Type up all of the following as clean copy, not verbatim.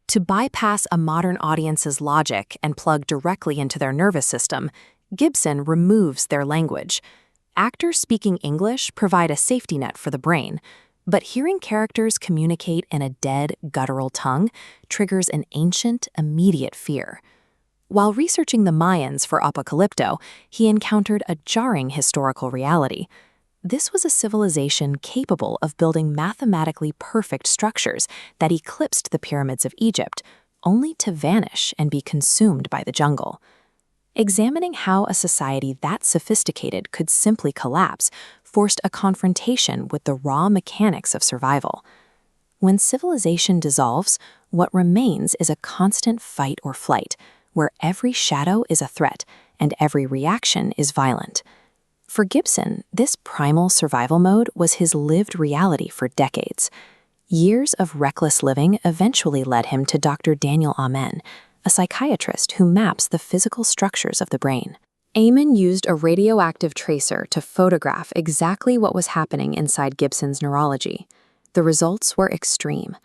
To bypass a modern audience's logic and plug directly into their nervous system, Gibson removes their language. Actors speaking English provide a safety net for the brain, but hearing characters communicate in a dead, guttural tongue triggers an ancient, immediate fear. While researching the Mayans for Apocalypto, he encountered a jarring historical reality. This was a civilization capable of building mathematically perfect structures that eclipsed the pyramids of Egypt, only to vanish and be consumed by the jungle. Examining how a society that sophisticated could simply collapse forced a confrontation with the raw mechanics of survival. When civilization dissolves, what remains is a constant fight or flight, where every shadow is a threat and every reaction is violent. For Gibson, this primal survival mode was his lived reality for decades. Years of reckless living eventually led him to Dr. Daniel Amen, a psychiatrist who maps the physical structures of the brain. Amen used a radioactive tracer to photograph exactly what was happening inside Gibson's neurology. The results were extreme.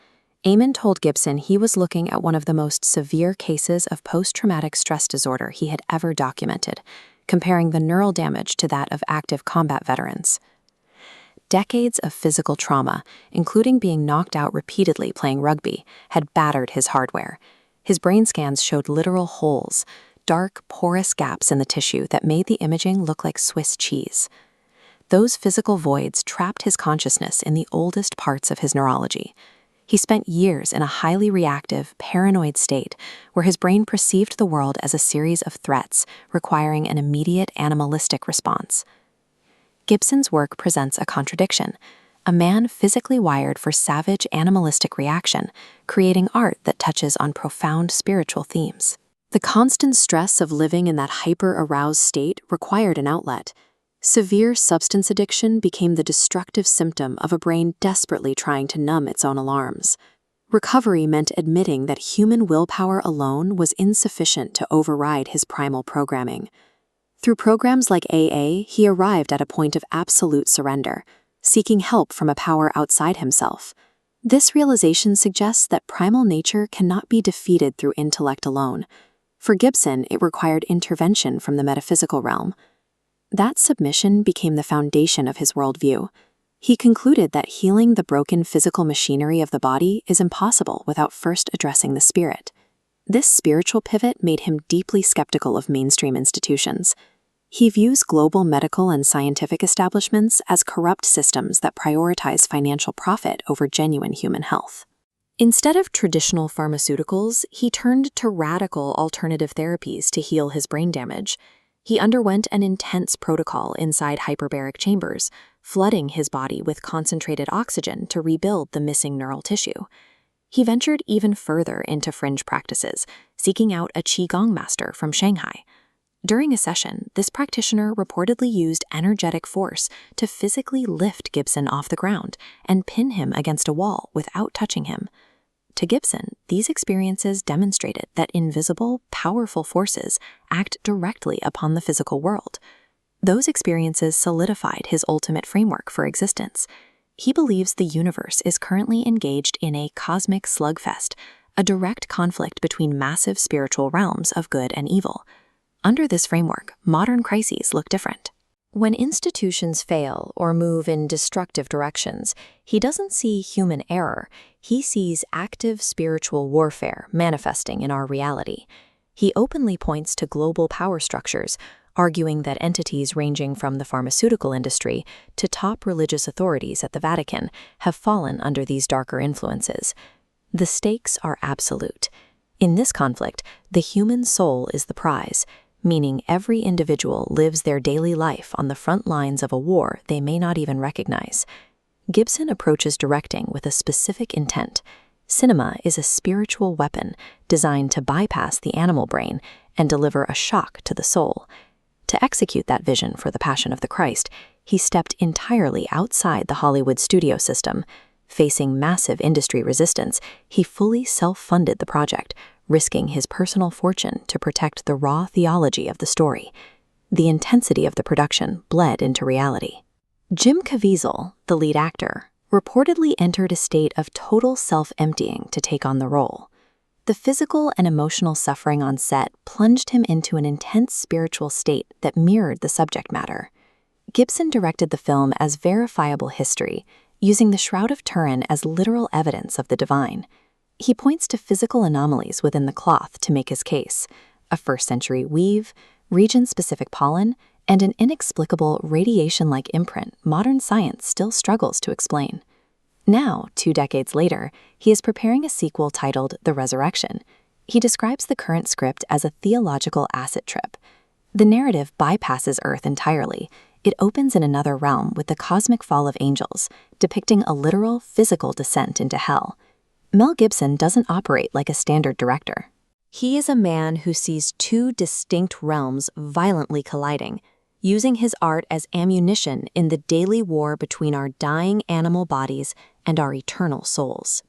Amen told Gibson he was looking at one of the most severe cases of post-traumatic stress disorder he had ever documented, comparing the neural damage to that of active combat veterans. Decades of physical trauma, including being knocked out repeatedly playing rugby, had battered his hardware. His brain scans showed literal holes, dark, porous gaps in the tissue that made the imaging look like Swiss cheese. Those physical voids trapped his consciousness in the oldest parts of his neurology. He spent years in a highly reactive, paranoid state where his brain perceived the world as a series of threats requiring an immediate animalistic response. Gibson's work presents a contradiction. A man physically wired for savage animalistic reaction, creating art that touches on profound spiritual themes. The constant stress of living in that hyper-aroused state required an outlet. Severe substance addiction became the destructive symptom of a brain desperately trying to numb its own alarms. Recovery meant admitting that human willpower alone was insufficient to override his primal programming. Through programs like AA, he arrived at a point of absolute surrender, seeking help from a power outside himself. This realization suggests that primal nature cannot be defeated through intellect alone. For Gibson, it required intervention from the metaphysical realm. That submission became the foundation of his worldview. He concluded that healing the broken physical machinery of the body is impossible without first addressing the spirit. This spiritual pivot made him deeply skeptical of mainstream institutions. He views global medical and scientific establishments as corrupt systems that prioritize financial profit over genuine human health. Instead of traditional pharmaceuticals, he turned to radical alternative therapies to heal his brain damage. He underwent an intense protocol inside hyperbaric chambers, flooding his body with concentrated oxygen to rebuild the missing neural tissue. He ventured even further into fringe practices, seeking out a Qigong master from Shanghai. During a session, this practitioner reportedly used energetic force to physically lift Gibson off the ground and pin him against a wall without touching him. To Gibson, these experiences demonstrated that invisible, powerful forces act directly upon the physical world. Those experiences solidified his ultimate framework for existence. He believes the universe is currently engaged in a cosmic slugfest, a direct conflict between massive spiritual realms of good and evil. Under this framework, modern crises look different. When institutions fail or move in destructive directions, he doesn't see human error. He sees active spiritual warfare manifesting in our reality. He openly points to global power structures, arguing that entities ranging from the pharmaceutical industry to top religious authorities at the Vatican have fallen under these darker influences. The stakes are absolute. In this conflict, the human soul is the prize, meaning every individual lives their daily life on the front lines of a war they may not even recognize. Gibson approaches directing with a specific intent. Cinema is a spiritual weapon designed to bypass the animal brain and deliver a shock to the soul. To execute that vision for The Passion of the Christ, he stepped entirely outside the Hollywood studio system. Facing massive industry resistance, he fully self-funded the project, risking his personal fortune to protect the raw theology of the story. The intensity of the production bled into reality. Jim Caviezel, the lead actor, reportedly entered a state of total self-emptying to take on the role. The physical and emotional suffering on set plunged him into an intense spiritual state that mirrored the subject matter. Gibson directed the film as verifiable history, using the Shroud of Turin as literal evidence of the divine. He points to physical anomalies within the cloth to make his case: a first-century weave, region-specific pollen, and an inexplicable radiation-like imprint modern science still struggles to explain. Now, 2 decades later, he is preparing a sequel titled The Resurrection. He describes the current script as a theological acid trip. The narrative bypasses Earth entirely. It opens in another realm with the cosmic fall of angels, depicting a literal, physical descent into hell. Mel Gibson doesn't operate like a standard director. He is a man who sees 2 distinct realms violently colliding, using his art as ammunition in the daily war between our dying animal bodies and our eternal souls.